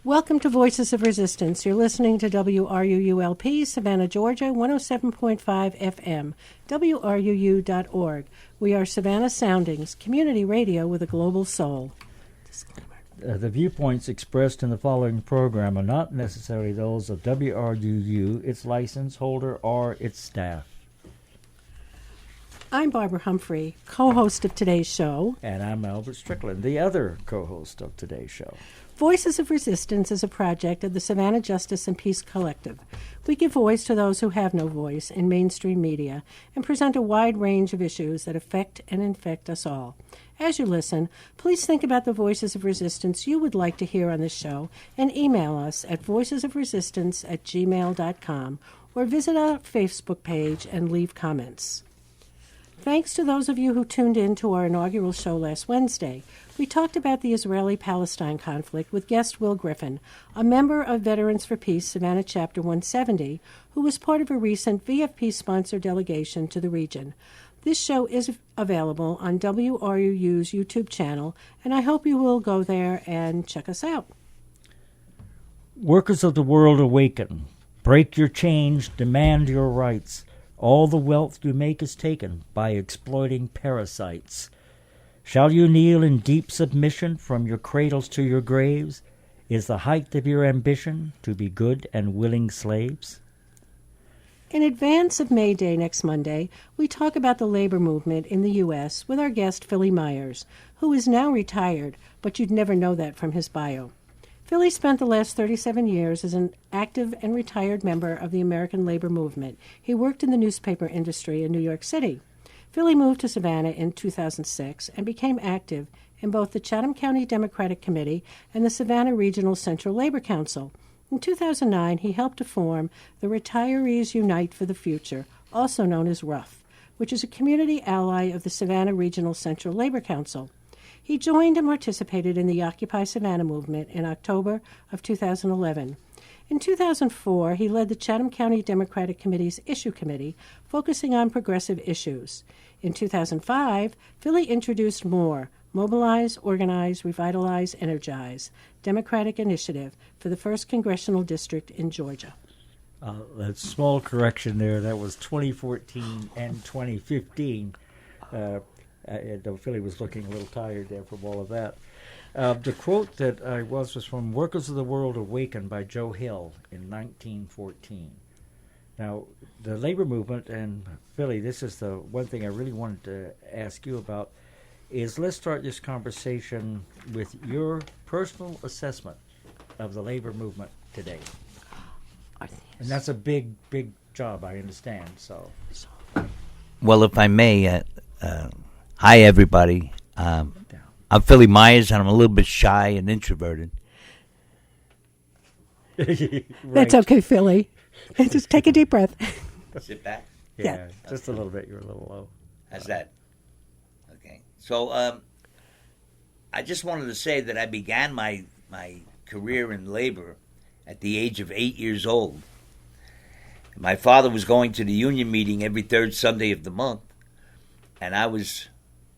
Welcome to Voices of Resistance. You're listening to WRUULP, Savannah, Georgia, 107.5 FM, WRUU.org. We are Savannah Soundings, community radio with a global soul. The viewpoints expressed in the following program are not necessarily those of WRUU, its license holder, or its staff. I'm Barbara Humphrey, co-host of today's show. And I'm Albert Strickland, the other co-host of today's show. Voices of Resistance is a project of the Savannah Justice and Peace Collective. We give voice to those who have no voice in mainstream media and present a wide range of issues that affect and infect us all. As you listen, please think about the voices of resistance you would like to hear on this show and email us at voicesofresistance@gmail.com or visit our Facebook page and leave comments. Thanks to those of you who tuned in to our inaugural show last Wednesday. We talked about the Israeli-Palestine conflict with guest Will Griffin, a member of Veterans for Peace Savannah Chapter 170, who was part of a recent VFP-sponsored delegation to the region. This show is available on WRUU's YouTube channel, and I hope you will go there and check us out. Workers of the world awaken. Break your chains, demand your rights. All the wealth you make is taken by exploiting parasites. Shall you kneel in deep submission from your cradles to your graves? Is the height of your ambition to be good and willing slaves? In advance of May Day next Monday, we talk about the labor movement in the U.S. with our guest Philly Myers, who is now retired, but you'd never know that from his bio. Philly spent the last 37 years as an active and retired member of the American labor movement. He worked in the newspaper industry in New York City. Philly moved to Savannah in 2006 and became active in both the Chatham County Democratic Committee and the Savannah Regional Central Labor Council. In 2009, he helped to form the Retirees Unite for the Future, also known as RUF, which is a community ally of the Savannah Regional Central Labor Council. He joined and participated in the Occupy Savannah movement in October of 2011. In 2004, he led the Chatham County Democratic Committee's Issue Committee, focusing on progressive issues. In 2005, Philly introduced MORE, Mobilize, Organize, Revitalize, Energize, Democratic Initiative for the 1st Congressional District in Georgia. A small correction there. That was 2014 and 2015. Philly was looking a little tired there from all of that. The quote that I was from Workers of the World Awaken by Joe Hill in 1914. Now, the labor movement, and Philly, this is the one thing I really wanted to ask you about, is let's start this conversation with your personal assessment of the labor movement today. And that's a big, big job, I understand. So, well, if I may, hi, everybody. I'm Philly Myers, and I'm a little bit shy and introverted. Right. That's okay, Philly. Just take a deep breath. Sit back. Yeah, just a little bit. You're a little low. How's that? Okay. So I just wanted to say that I began my career in labor at the age of 8 years old. My father was going to the union meeting every third Sunday of the month, and I was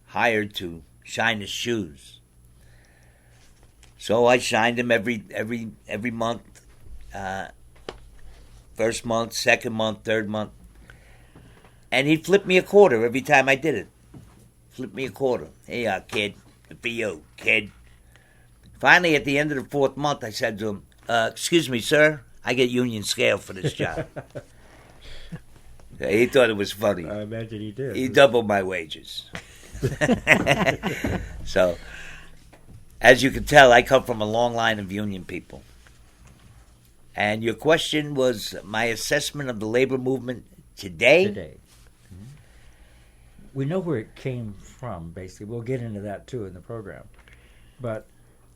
hired to shine his shoes. So I shined him every month, first month, second month, third month, and he'd flip me a quarter every time I did it. Flip me a quarter. Here you are, kid. For you, kid. Finally, at the end of the fourth month, I said to him, excuse me, sir, I get union scale for this job. He thought it was funny. I imagine he did. He doubled my wages. So, as you can tell, I come from a long line of union people. And your question was my assessment of the labor movement today? Today. Mm-hmm. We know where it came from, basically. We'll get into that, too, in the program. But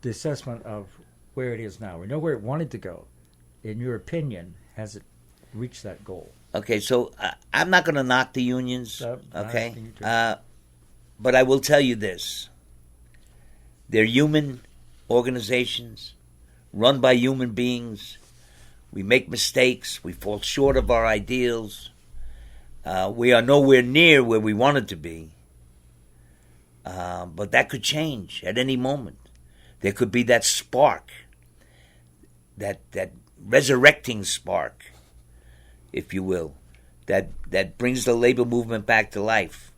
the assessment of where it is now. We know where it wanted to go. In your opinion, has it reached that goal? Okay, so I'm not going to knock the unions, okay? But I will tell you this. They're human organizations, run by human beings. We make mistakes. We fall short of our ideals. We are nowhere near where we wanted to be. But that could change at any moment. There could be that spark. that resurrecting spark, if you will, that brings the labor movement back to life.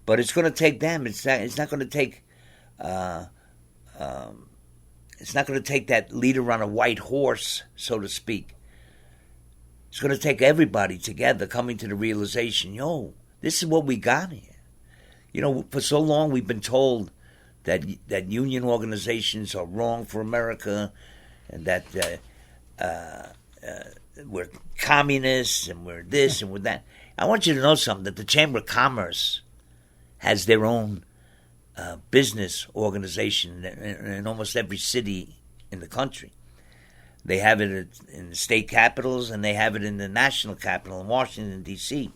But it's going to take them. It's not going to take. It's not going to take that leader on a white horse, so to speak. It's going to take everybody together coming to the realization, this is what we got here. For so long we've been told that union organizations are wrong for America, and that we're communists and we're this and we're that. I want you to know something, that the Chamber of Commerce has their own business organization in almost every city in the country. They have it in the state capitals, and they have it in the national capital in Washington, D.C.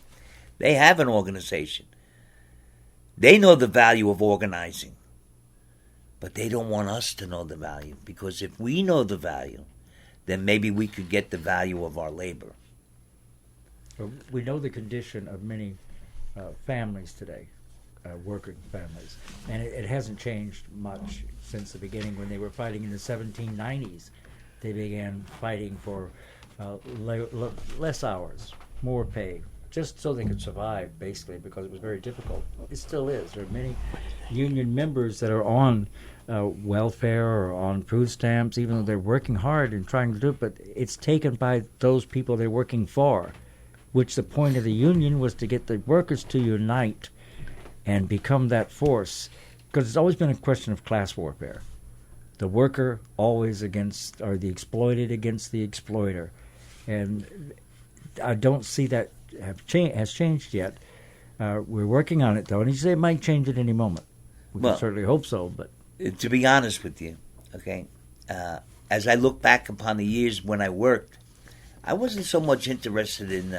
They have an organization. They know the value of organizing, but they don't want us to know the value, because if we know the value, then maybe we could get the value of our labor. We know the condition of many families today, working families, and it hasn't changed much since the beginning. When they were fighting in the 1790s, they began fighting for less hours, more pay, just so they could survive, basically, because it was very difficult. It still is. There are many union members that are on welfare or on food stamps, even though they're working hard and trying to do it, but it's taken by those people they're working for, which the point of the union was to get the workers to unite and become that force, because it's always been a question of class warfare. The worker always against, or the exploited against the exploiter. And I don't see that has changed yet. We're working on it, though, and you say it might change at any moment. We can certainly hope so. But to be honest with you, okay, as I look back upon the years when I worked, I wasn't so much interested in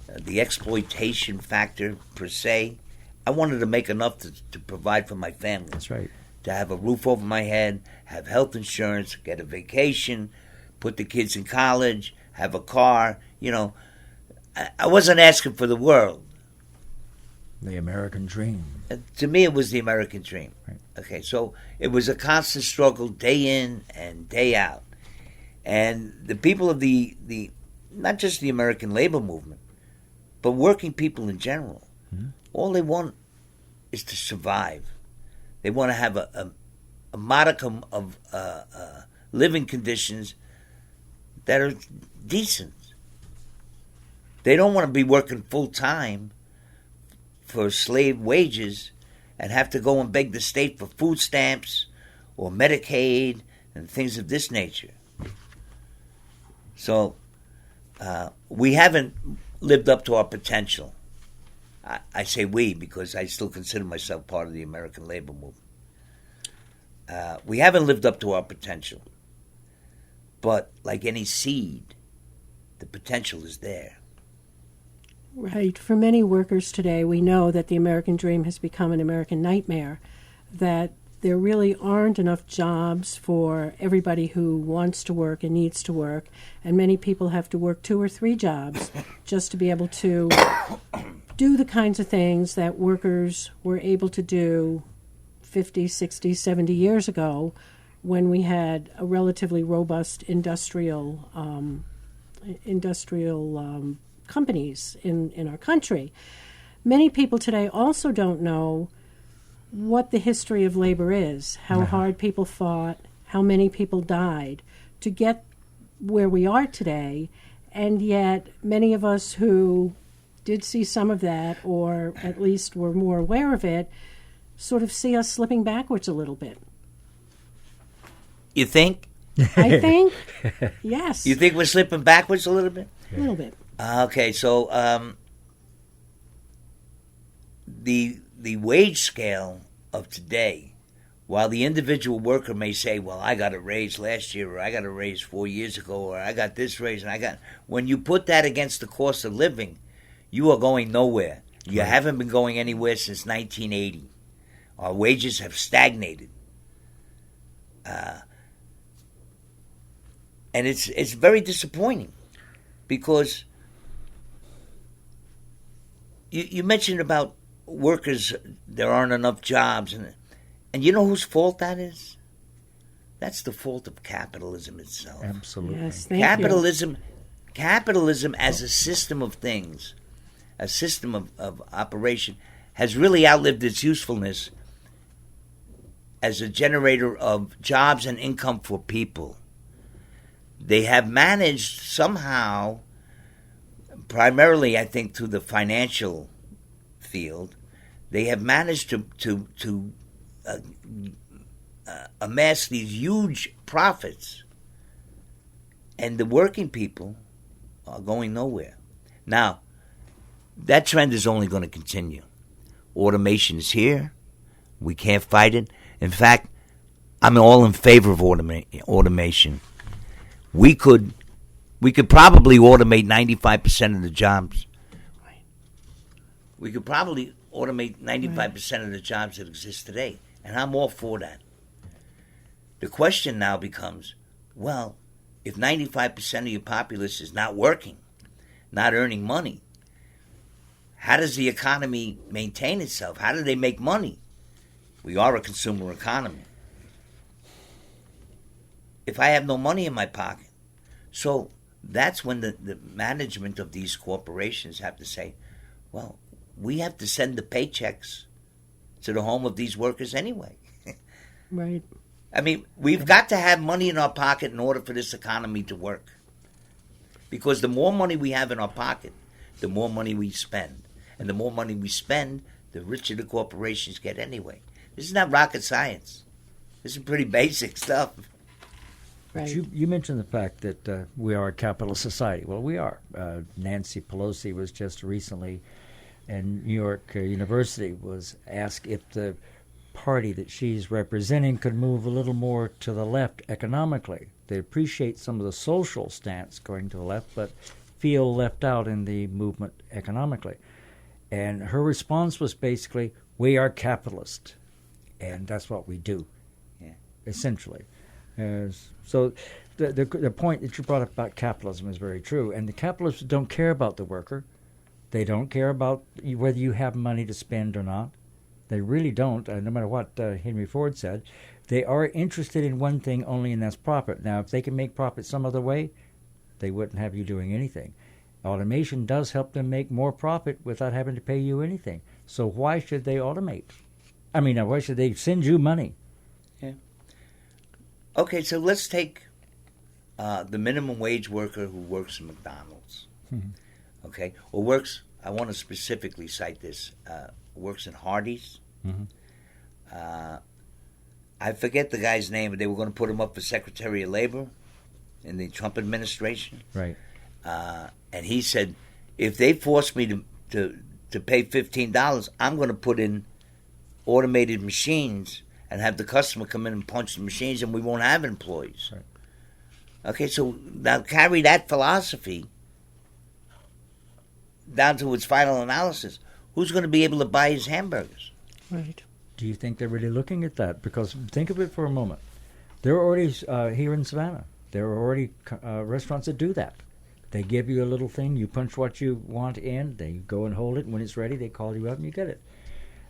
the exploitation factor per se. I wanted to make enough to provide for my family. That's right. To have a roof over my head, have health insurance, get a vacation, put the kids in college, have a car. I wasn't asking for the world. The American dream. To me, it was the American dream. Right. Okay, so it was a constant struggle day in and day out. And the people of the not just the American labor movement, but working people in general, all they want is to survive. They want to have a modicum of living conditions that are decent. They don't want to be working full time for slave wages and have to go and beg the state for food stamps or Medicaid and things of this nature. So we haven't lived up to our potential. I say we because I still consider myself part of the American labor movement. We haven't lived up to our potential. But like any seed, the potential is there. Right. For many workers today, we know that the American dream has become an American nightmare, that there really aren't enough jobs for everybody who wants to work and needs to work, and many people have to work 2 or 3 jobs just to be able to do the kinds of things that workers were able to do 50, 60, 70 years ago when we had a relatively robust industrial companies in our country. Many people today also don't know what the history of labor is, how hard people fought, how many people died to get where we are today, and yet many of us who did see some of that, or at least were more aware of it, sort of see us slipping backwards a little bit. You think? I think, yes. You think we're slipping backwards a little bit? A little bit. Okay, so the wage scale of today, while the individual worker may say, well, I got a raise last year, or I got a raise 4 years ago, or I got this raise, and when you put that against the cost of living, you are going nowhere. You haven't been going anywhere since 1980. Our wages have stagnated. And it's very disappointing because you mentioned about workers, there aren't enough jobs. And you know whose fault that is? That's the fault of capitalism itself. Absolutely. Yes, thank you. Capitalism as a system of things, a system of operation, has really outlived its usefulness as a generator of jobs and income for people. They have managed somehow, primarily I think through the financial field, they have managed to amass these huge profits, and the working people are going nowhere. Now, that trend is only going to continue. Automation is here. We can't fight it. In fact, I'm all in favor of automation. We could probably automate 95% of the jobs. We could probably automate 95% of the jobs that exist today, and I'm all for that. The question now becomes, well, if 95% of your populace is not working, not earning money, how does the economy maintain itself? How do they make money? We are a consumer economy. If I have no money in my pocket, so that's when the management of these corporations have to say, well, we have to send the paychecks to the home of these workers anyway. Right. I mean, we've got to have money in our pocket in order for this economy to work. Because the more money we have in our pocket, the more money we spend. And the more money we spend, the richer the corporations get anyway. This is not rocket science. This is pretty basic stuff. Right. You mentioned the fact that we are a capitalist society. Well, we are. Nancy Pelosi was just recently, and New York University was asked if the party that she's representing could move a little more to the left economically. They appreciate some of the social stance going to the left, but feel left out in the movement economically. And her response was basically, we are capitalist, and that's what we do, essentially. So the point that you brought up about capitalism is very true, and the capitalists don't care about the worker. They don't care about whether you have money to spend or not. They really don't, no matter what Henry Ford said. They are interested in one thing only, and that's profit. Now, if they can make profit some other way, they wouldn't have you doing anything. Automation does help them make more profit without having to pay you anything. So why should they automate? I mean, why should they send you money? Yeah. Okay, so let's take the minimum wage worker who works in McDonald's. Mm-hmm. Okay, or works, I want to specifically cite this, works in Hardee's. Mm-hmm. I forget the guy's name, but they were going to put him up for Secretary of Labor in the Trump administration. Right. And he said, if they force me to pay $15, I'm going to put in automated machines and have the customer come in and punch the machines, and we won't have employees. Right. Okay, so now carry that philosophy down to its final analysis. Who's going to be able to buy his hamburgers? Right. Do you think they're really looking at that? Because think of it for a moment. There are already, here in Savannah, there are already restaurants that do that. They give you a little thing, you punch what you want in, they go and hold it, and when it's ready, they call you up and you get it.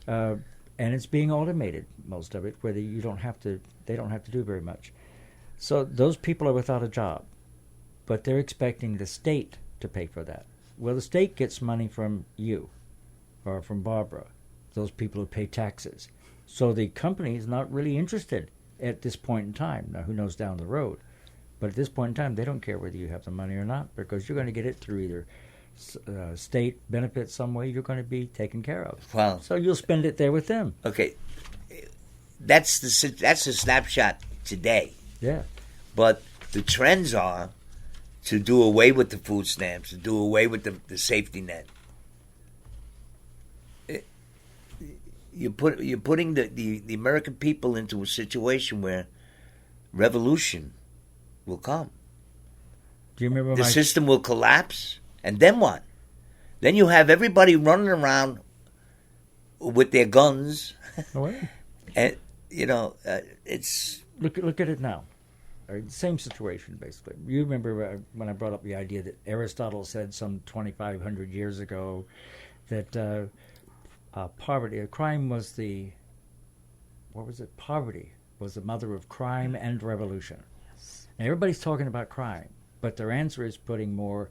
And it's being automated, most of it, where they don't have to do very much. So those people are without a job, but they're expecting the state to pay for that. Well, the state gets money from you or from Barbara, those people who pay taxes. So the company is not really interested at this point in time. Now, who knows down the road? But at this point in time, they don't care whether you have the money or not, because you're going to get it through either state benefits some way you're going to be taken care of. Well, so you'll spend it there with them. Okay, that's the snapshot today. Yeah. But the trends are to do away with the food stamps, to do away with the safety net. You're putting the American people into a situation where revolution will come. Do you remember the system will collapse, and then what? Then you have everybody running around with their guns, and it's look at it now. Same situation, basically. You remember when I brought up the idea that Aristotle said some 2,500 years ago that poverty, crime was poverty was the mother of crime and revolution. Now, everybody's talking about crime, but their answer is putting more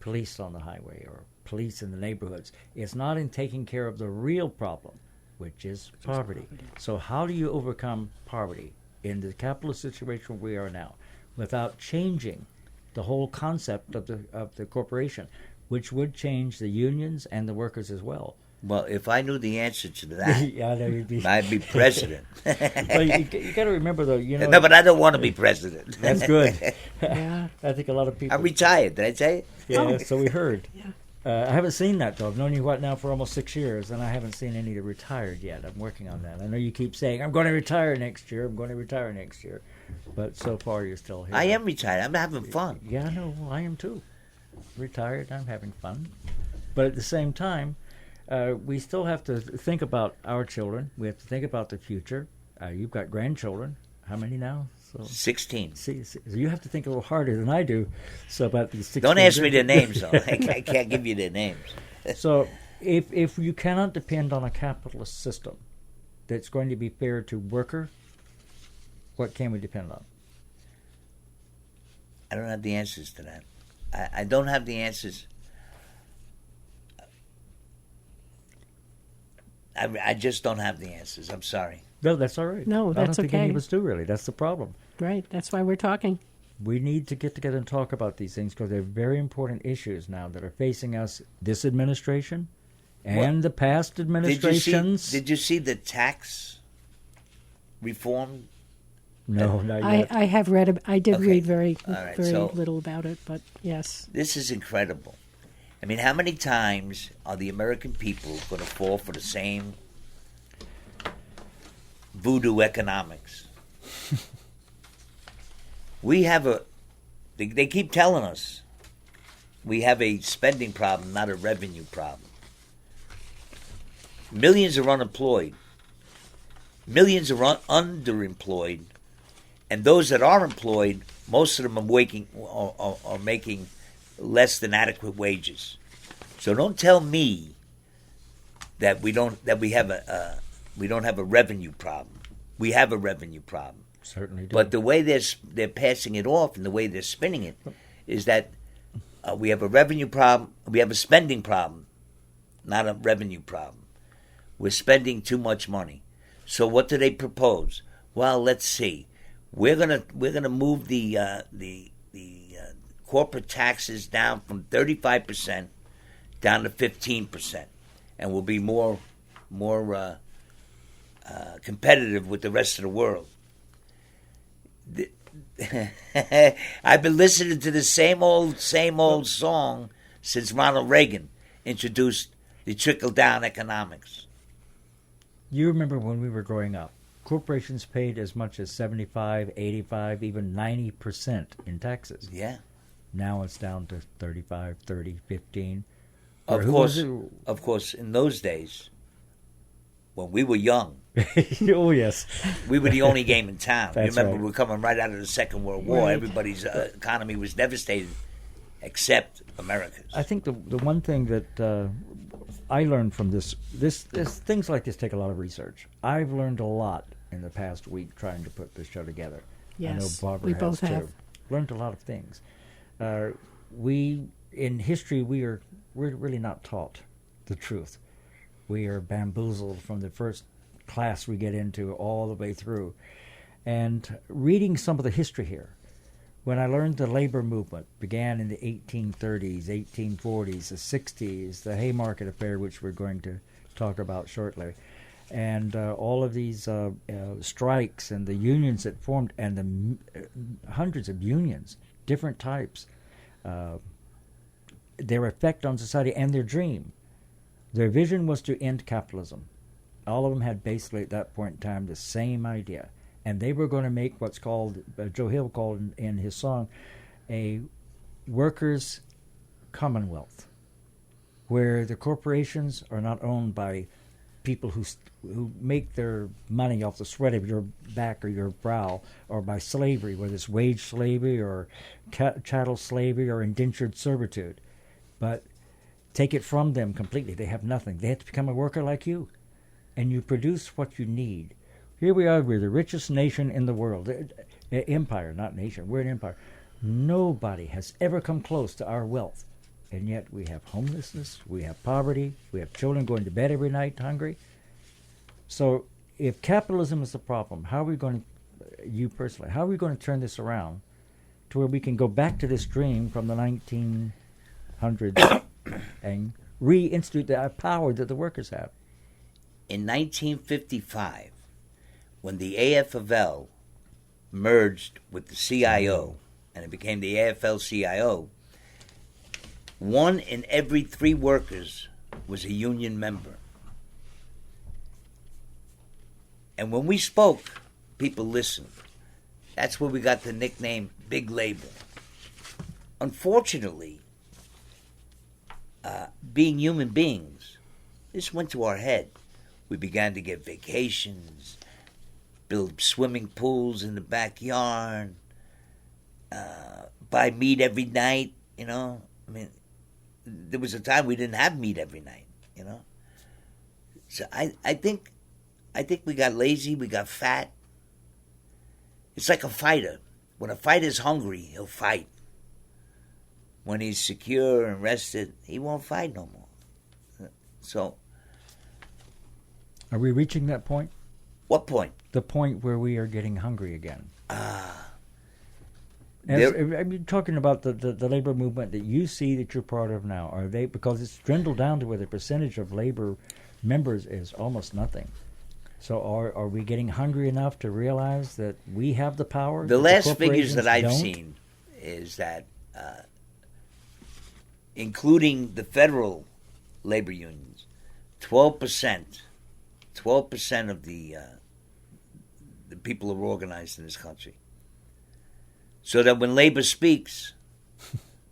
police on the highway or police in the neighborhoods. It's not in taking care of the real problem, which is poverty. So how do you overcome poverty in the capitalist situation we are now without changing the whole concept of the corporation, which would change the unions and the workers as well? Well, if I knew the answer to that, Yeah, I know you'd be. I'd be president. Well, you got to remember though, you know. No, but I don't want to be president. That's good. Yeah. I think a lot of people. I'm retired. Did I say it? Yeah, so we heard. Yeah. I haven't seen that though. I've known you now for almost 6 years, and I haven't seen any that retired yet. I'm working on that. I know you keep saying I'm going to retire next year. I'm going to retire next year, but so far you're still here. I am retired. I'm having fun. Yeah, I know. Well, I am too. Retired. I'm having fun, but at the same time, we still have to think about our children. We have to think about the future. You've got grandchildren. How many now? So 16. see, so you have to think a little harder than I do. So about these 16. Don't ask me their names, though. I can't give you their names. So if you cannot depend on a capitalist system that's going to be fair to worker, what can we depend on? I don't have the answers to that. I don't have the answers. I just don't have the answers. I'm sorry. No, that's all right. No, I that's don't think any okay. of us do really. That's the problem. Right. That's why we're talking. We need to get together and talk about these things because they're very important issues now that are facing us, this administration and the past administrations. Did you see the tax reform? No, not yet. I have read. I did Okay. read very All right, very so- little about it, but yes. This is incredible. I mean, how many times are the American people going to fall for the same voodoo economics? We have they keep telling us we have a spending problem, not a revenue problem. Millions are unemployed. Millions are underemployed. And those that are employed, most of them are making less than adequate wages. So don't tell me that we don't have a revenue problem. We have a revenue problem. Certainly do. But the way they're passing it off and the way they're spinning it is that we have a revenue problem, we have a spending problem, not a revenue problem. We're spending too much money. So what do they propose? Well, let's see. We're gonna move the corporate taxes down from 35% down to 15%, and we'll be more competitive with the rest of the world. I've been listening to the same old song since Ronald Reagan introduced the trickle-down economics. You remember when we were growing up, corporations paid as much as 75, 85, even 90% in taxes. Yeah. Now it's down to 35, 30, 15. Of course, in those days, when we were young, Oh, yes. we were the only game in town. That's Remember, right. we were coming right out of the Second World War. Right. Everybody's economy was devastated, except America's. I think the one thing that I learned from this things like this take a lot of research. I've learned a lot in the past week trying to put this show together. I know Yes, Barbara we has both too. have. Learned a lot of things. We in history we're really not taught the truth. We are bamboozled from the first class we get into all the way through. And reading some of the history here, when I learned the labor movement began in the 1830s, 1840s, the 60s, the Haymarket Affair, which we're going to talk about shortly, and all of these strikes and the unions that formed, and the hundreds of unions, different types, their effect on society and their dream. Their vision was to end capitalism. All of them had basically at that point in time the same idea. And they were going to make what's called, Joe Hill called in his song, a workers' commonwealth, where the corporations are not owned by people who make their money off the sweat of your back or your brow, or by slavery, whether it's wage slavery or chattel slavery or indentured servitude. But take it from them completely. They have nothing. They have to become a worker like you. And you produce what you need. Here we are, we're the richest nation in the world. Empire, not nation, we're an empire. Nobody has ever come close to our wealth. And yet we have homelessness, we have poverty, we have children going to bed every night hungry. So if capitalism is the problem, how are we going to, you personally, how are we going to turn this around to where we can go back to this dream from the 1900s and reinstitute that power that the workers have? In 1955, when the AFL merged with the CIO, and it became the AFL-CIO, 1 in every 3 workers was a union member. And when we spoke, people listened. That's where we got the nickname Big Labor. Unfortunately, being human beings, this went to our head. We began to get vacations, build swimming pools in the backyard, buy meat every night, you know. I mean, there was a time we didn't have meat every night, you know. So I think we got lazy, we got fat. It's like a fighter. When a fighter's hungry, he'll fight. When he's secure and rested, he won't fight no more. So, are we reaching that point? What point? The point where we are getting hungry again. I'm talking about the labor movement that you see that you're part of now. Are they, because it's dwindled down to where the percentage of labor members is almost nothing. So are we getting hungry enough to realize that we have the power? The last figures that I've seen is that, including the federal labor unions, 12% of the people are organized in this country. So that when labor speaks,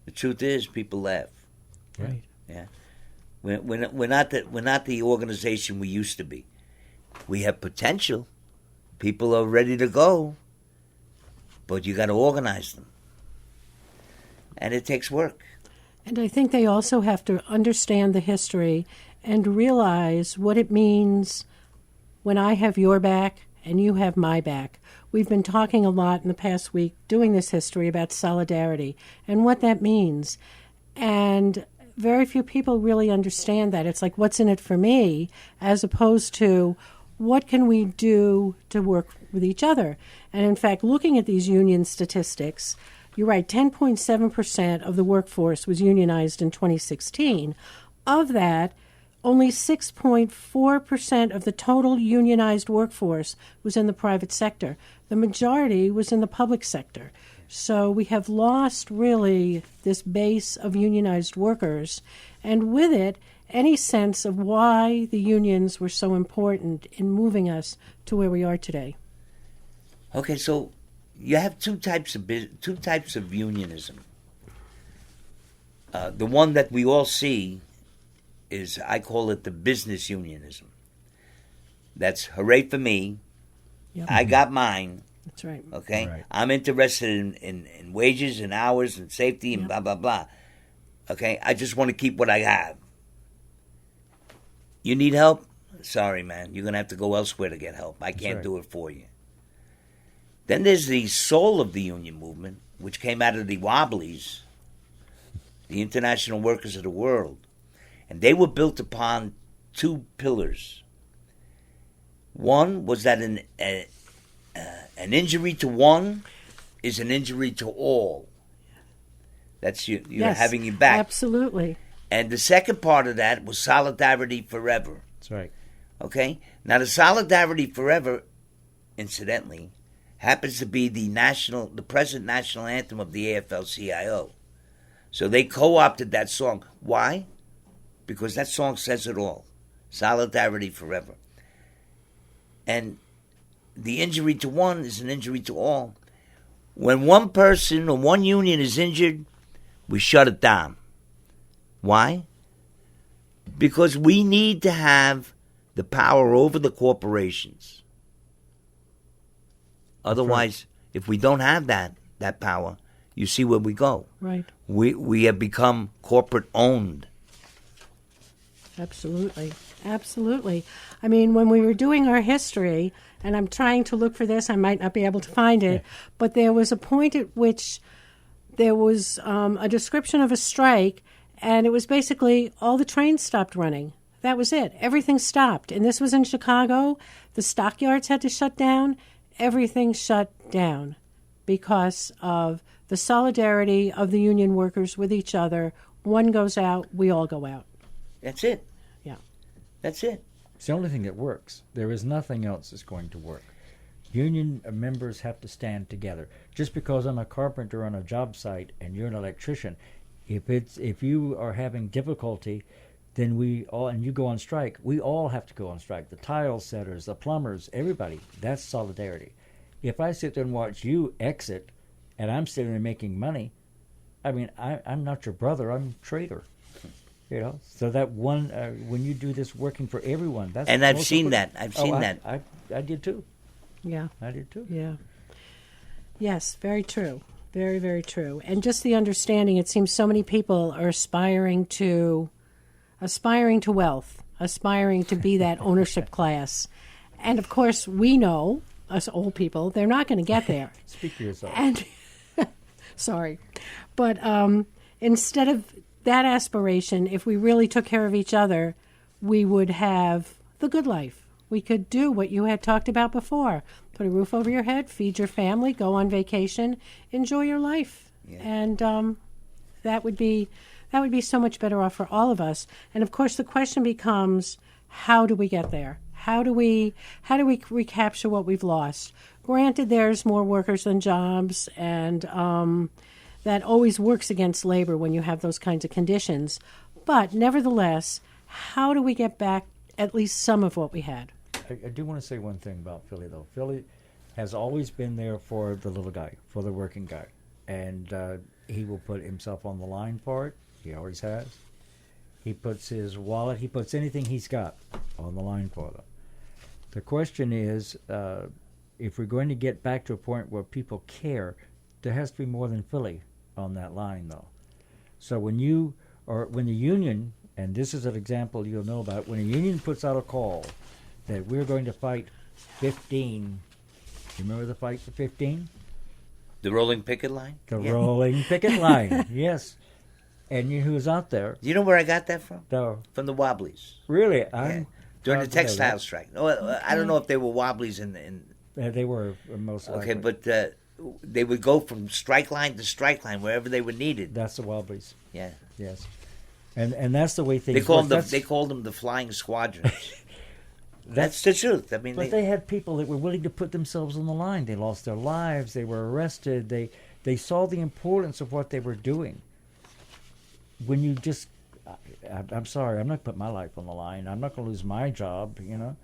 the truth is people laugh. Right. Yeah. We're not the organization we used to be. We have potential. People are ready to go, but you got to organize them, and it takes work. And I think they also have to understand the history and realize what it means when I have your back and you have my back. We've been talking a lot in the past week doing this history about solidarity and what that means. And very few people really understand that. It's like, what's in it for me, as opposed to what can we do to work with each other. And in fact, looking at these union statistics, you're right, 10.7% of the workforce was unionized in 2016. Of that, only 6.4% of the total unionized workforce was in the private sector. The majority was in the public sector. So we have lost really this base of unionized workers, and with it, any sense of why the unions were so important in moving us to where we are today. Okay, so you have two types of unionism. The one that we all see is, I call it the business unionism. That's hooray for me. Yep. I got mine. That's right. Okay? Right. I'm interested in wages and hours and safety and blah, blah, blah. Okay? I just want to keep what I have. You need help? Sorry, man. You're going to have to go elsewhere to get help. I can't do it for you. Then there's the soul of the union movement, which came out of the Wobblies, the International Workers of the World. And they were built upon 2 pillars. One was that an injury to one is an injury to all. That's you're yes, having your back. Absolutely. And the second part of that was solidarity forever. That's right. Okay? Now, the solidarity forever, incidentally, happens to be the present national anthem of the AFL-CIO. So they co-opted that song. Why? Because that song says it all. Solidarity forever. And the injury to one is an injury to all. When one person or one union is injured, we shut it down. Why? Because we need to have the power over the corporations. Otherwise, if we don't have that power, you see where we go. Right. We have become corporate owned. Absolutely. Absolutely. I mean, when we were doing our history, and I'm trying to look for this. I might not be able to find it, but there was a point at which there was a description of a strike, and it was basically all the trains stopped running. That was it. Everything stopped. And this was in Chicago. The stockyards had to shut down. Everything shut down because of the solidarity of the union workers with each other. One goes out, we all go out. That's it. Yeah. That's it. It's the only thing that works. There is nothing else that's going to work. Union members have to stand together. Just because I'm a carpenter on a job site and you're an electrician, if you are having difficulty, then we all, and you go on strike, we all have to go on strike. The tile setters, the plumbers, everybody. That's solidarity. If I sit there and watch you exit and I'm sitting there making money, I mean, I'm not your brother, I'm a traitor. You know, so that one, when you do this working for everyone, that's... And I've seen that. I've seen that. I did too. Yeah. I did too. Yeah. Yes, very true. Very, very true. And just the understanding, it seems so many people are aspiring to wealth, aspiring to be that ownership class. And of course, we know, us old people, they're not going to get there. Speak for yourself. And sorry. But instead of that aspiration, if we really took care of each other, we would have the good life. We could do what you had talked about before. Put a roof over your head, feed your family, go on vacation, enjoy your life. Yeah. And that would be so much better off for all of us. And of course the question becomes, how do we get there? How do we recapture what we've lost? Granted, there's more workers than jobs, and that always works against labor when you have those kinds of conditions. But nevertheless, how do we get back at least some of what we had? I do want to say one thing about Philly, though. Philly has always been there for the little guy, for the working guy. And he will put himself on the line for it. He always has. He puts his wallet, he puts anything he's got on the line for them. The question is, if we're going to get back to a point where people care, there has to be more than Philly on that line, though. So when the union, and this is an example you'll know about, when a union puts out a call that we're going to fight 15, you remember the fight for 15? The rolling picket line? The rolling picket line, yes. And you know who was out there? Do you know where I got that from? No. From the Wobblies. Really? Yeah. During the textile strike. No, I don't know if they were Wobblies in they were most likely. Okay, but they would go from strike line to strike line wherever they were needed. That's the Wobblies. Yeah. Yes. And that's the way things they called work. They called them the Flying Squadrons. That's the truth. I mean, but they had people that were willing to put themselves on the line. They lost their lives. They were arrested. They saw the importance of what they were doing. When you just, I'm sorry, I'm not going to put my life on the line. I'm not going to lose my job. You know,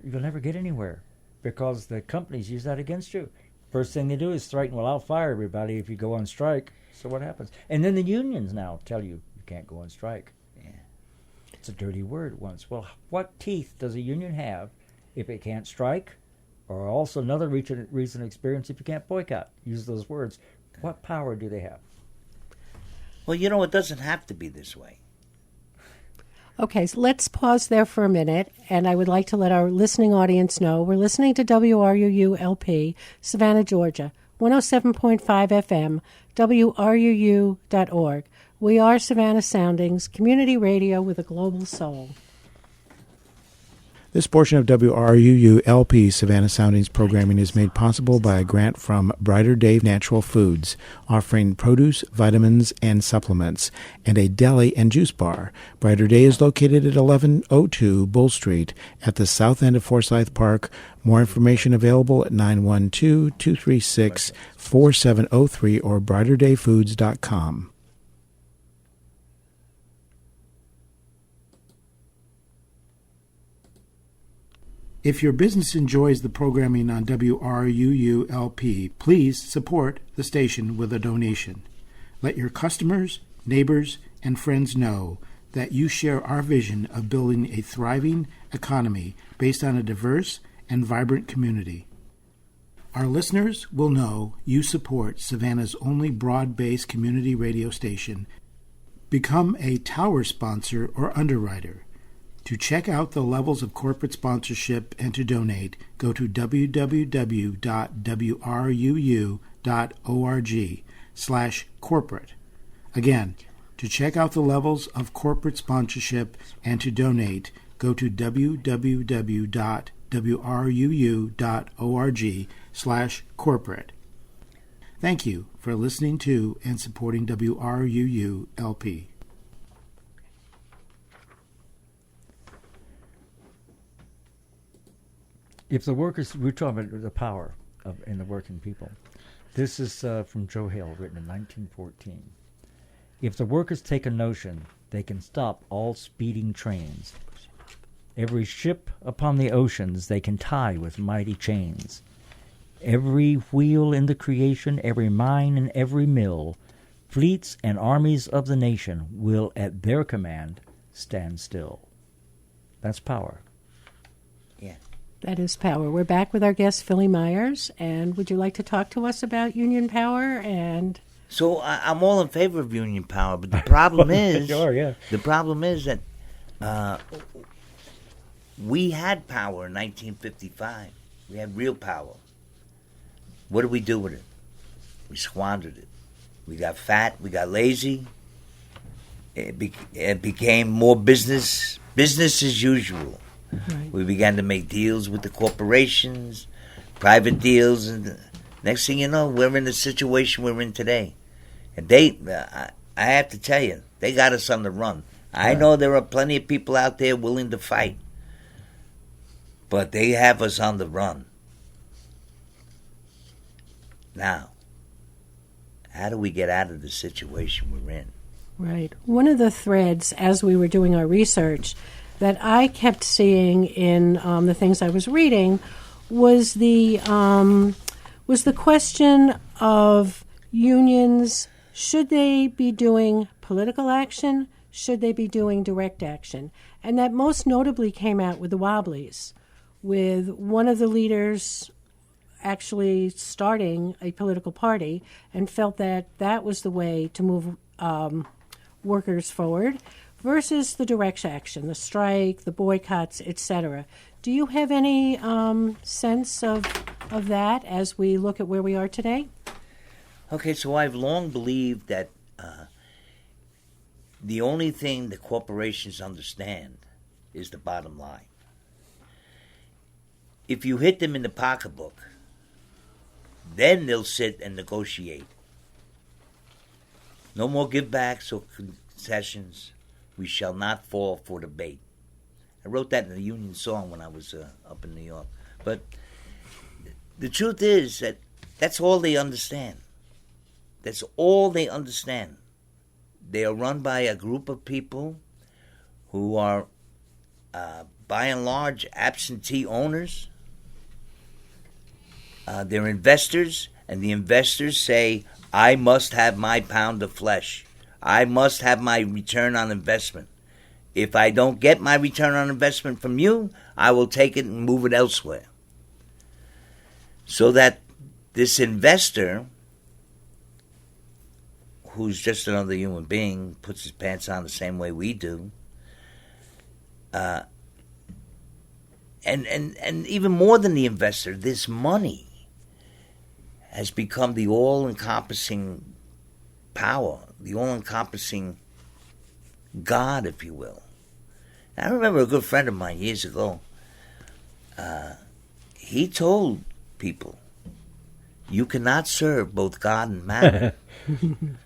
you'll never get anywhere because the companies use that against you. First thing they do is threaten, well, I'll fire everybody if you go on strike. So what happens? And then the unions now tell you can't go on strike. Yeah. It's a dirty word once. Well, what teeth does a union have if it can't strike? Or also another recent experience if you can't boycott. Use those words. What power do they have? Well, you know, it doesn't have to be this way. Okay, so let's pause there for a minute, and I would like to let our listening audience know we're listening to WRUU-LP, Savannah, Georgia, 107.5 FM, WRUU.org. We are Savannah Soundings, community radio with a global soul. This portion of WRUU-LP Savannah Soundings programming is made possible by a grant from Brighter Day Natural Foods, offering produce, vitamins, and supplements, and a deli and juice bar. Brighter Day is located at 1102 Bull Street at the south end of Forsyth Park. More information available at 912-236-4703 or brighterdayfoods.com. If your business enjoys the programming on WRUU-LP, please support the station with a donation. Let your customers, neighbors, and friends know that you share our vision of building a thriving economy based on a diverse and vibrant community. Our listeners will know you support Savannah's only broad-based community radio station. Become a tower sponsor or underwriter. To check out the levels of corporate sponsorship and to donate, go to www.wruu.org/corporate. Again, to check out the levels of corporate sponsorship and to donate, go to www.wruu.org/corporate. Thank you for listening to and supporting WRUU LP. If the workers, we're talking about the power in the working people. This is from Joe Hill, written in 1914. If the workers take a notion, they can stop all speeding trains. Every ship upon the oceans they can tie with mighty chains. Every wheel in the creation, every mine and every mill, fleets and armies of the nation will at their command stand still. That's power. Yeah. That is power. We're back with our guest, Philly Myers, and would you like to talk to us about union power? And So I'm all in favor of union power, but the problem is, Sure, yeah. the problem is that we had power in 1955. We had real power. What did we do with it? We squandered it. We got fat. We got lazy. It became more business as usual. right. We began to make deals with the corporations, private deals, and next thing you know, we're in the situation we're in today. And I have to tell you, they got us on the run. I know there are plenty of people out there willing to fight, but they have us on the run. Now, how do we get out of the situation we're in? Right. One of the threads, as we were doing our research, that I kept seeing in the things I was reading was the question of unions. Should they be doing political action? Should they be doing direct action? And that most notably came out with the Wobblies, with one of the leaders actually starting a political party and felt that that was the way to move workers forward versus the direct action, the strike, the boycotts, etc. Do you have any sense of that as we look at where we are today? Okay, so I've long believed that the only thing the corporations understand is the bottom line. If you hit them in the pocketbook, then they'll sit and negotiate. No more givebacks or concessions. We shall not fall for the bait. I wrote that in the union song when I was up in New York. But the truth is that that's all they understand. That's all they understand. They are run by a group of people who are, by and large, absentee owners. They're investors, and the investors say, I must have my pound of flesh. I must have my return on investment. If I don't get my return on investment from you, I will take it and move it elsewhere. So that this investor, who's just another human being, puts his pants on the same way we do, and even more than the investor, this money has become the all-encompassing power, the all-encompassing God, if you will. I remember a good friend of mine years ago, he told people, you cannot serve both God and mammon.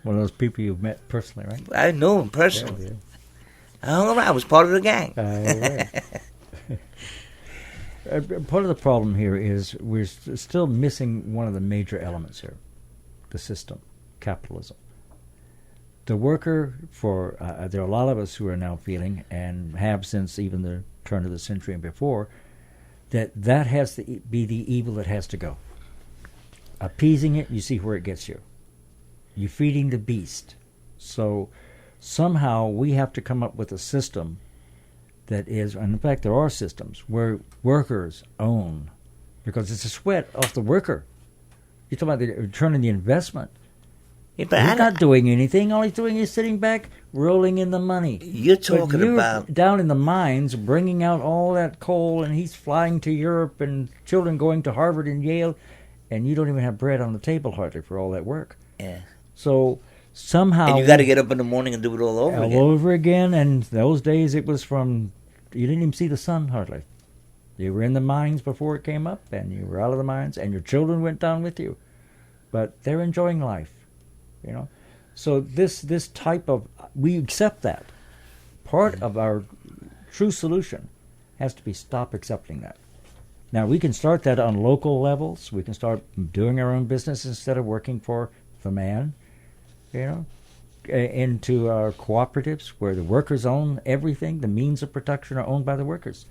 One of those people you've met personally, right? I know him personally. Yeah. I hung around, I was part of the gang. Part of the problem here is we're still missing one of the major elements here, the system, capitalism. The worker, there are a lot of us who are now feeling, and have since even the turn of the century and before, that has to be the evil that has to go. Appeasing it, you see where it gets you. You're feeding the beast. So somehow we have to come up with a system that is, and in fact there are systems where workers own, because it's a sweat off the worker. You're talking about the return on the investment. Yeah, but He's not doing anything. All he's doing is sitting back, rolling in the money. you're But talking you're about down in the mines, bringing out all that coal, and he's flying to Europe, and children going to Harvard and Yale, and you don't even have bread on the table hardly for all that work. yeah. So somehow And you got to get up in the morning and do it all over again. over again. And those days it was from you didn't even see the sun hardly. You were in the mines before it came up, and you were out of the mines, and your children went down with you. But they're enjoying life, you know. So this type of we accept that. Part of our true solution has to be stop accepting that. Now we can start that on local levels. We can start doing our own business instead of working for the man, you know, into our cooperatives where the workers own everything. The means of production are owned by the workers.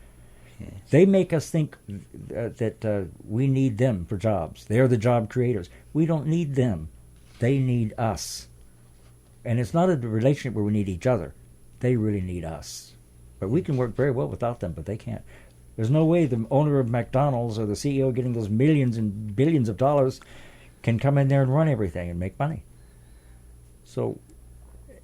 Yes. They make us think that we need them for jobs. They're the job creators. We don't need them. They need us. And it's not a relationship where we need each other. They really need us. But we can work very well without them, but they can't. There's no way the owner of McDonald's or the CEO getting those millions and billions of dollars can come in there and run everything and make money. So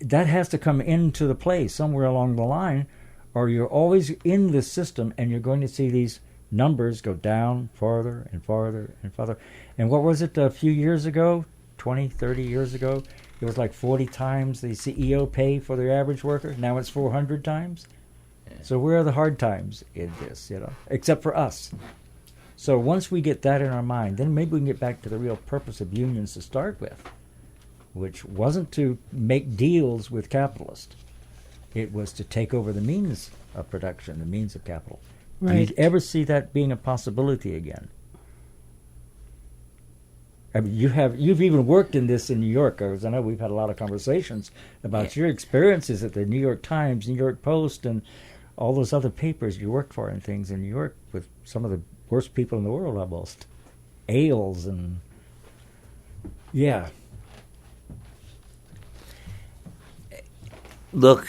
that has to come into the play somewhere along the line, or you're always in this system and you're going to see these numbers go down farther and farther and farther. And what was it a few years ago, 20, 30 years ago? It was like 40 times the CEO pay for the average worker. Now it's 400 times. So where are the hard times in this, you know, except for us? So once we get that in our mind, then maybe we can get back to the real purpose of unions to start with, which wasn't to make deals with capitalists. It was to take over the means of production, the means of capital. Right. Do you ever see that being a possibility again? I mean, you've even worked in this in New York. I know we've had a lot of conversations about your experiences at the New York Times, New York Post, and all those other papers you worked for and things in New York with some of the worst people in the world almost. Ailes and... Yeah. Look,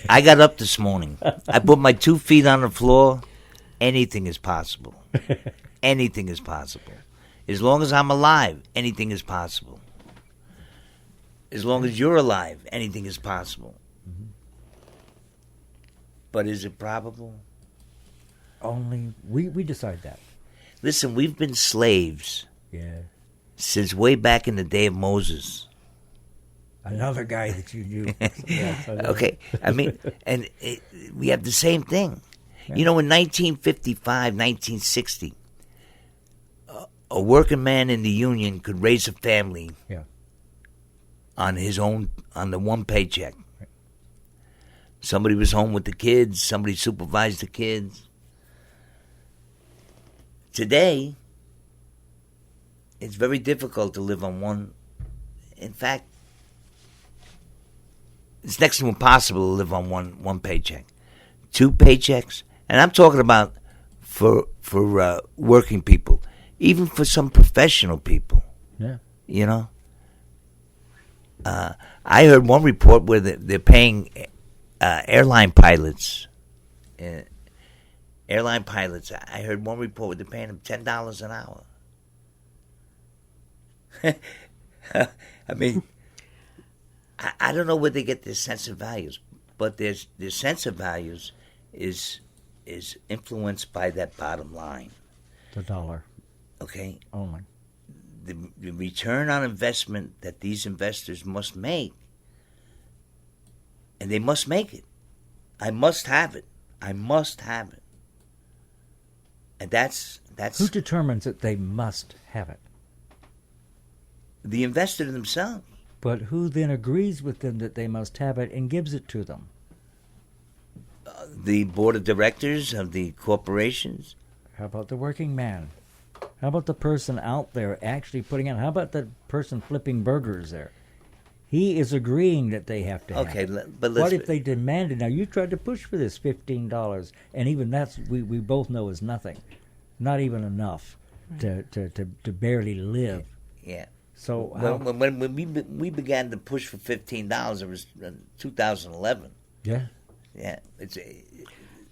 I got up this morning. I put my 2 feet on the floor. Anything is possible. Anything is possible. As long as I'm alive, anything is possible. As long as you're alive, anything is possible. Mm-hmm. But is it probable? Only we decide that. Listen, we've been slaves Yeah. since way back in the day of Moses. Another guy that you knew. Yes, I know. Okay, I mean, and we have the same thing. Yeah. You know, in 1955, 1960, a working man in the union could raise a family Yeah. on the one paycheck. Somebody was home with the kids. Somebody supervised the kids. Today, it's very difficult to live on one. In fact, it's next to impossible to live on one paycheck. 2 paychecks, and I'm talking about for working people, even for some professional people. Yeah. You know, I heard one report where they're paying airline pilots. Airline pilots. I heard one report where they're paying them $10 an hour. I mean, I don't know where they get their sense of values, but their sense of values is influenced by that bottom line. The dollar Okay, only. the return on investment that these investors must make, and they must make it. I must have it. I must have it. And that's Who determines that they must have it? the investor themselves. But who then agrees with them that they must have it and gives it to them? The board of directors of the corporations. How about the working man? How about the person out there actually putting out? How about the person flipping burgers there? He is agreeing that they have to have Okay, it. but let's. What if they demanded? Now, you tried to push for this $15, and even that's, we both know, is nothing. Not even enough to barely live. Yeah. So how, When we began to push for $15, it was 2011. yeah. Yeah,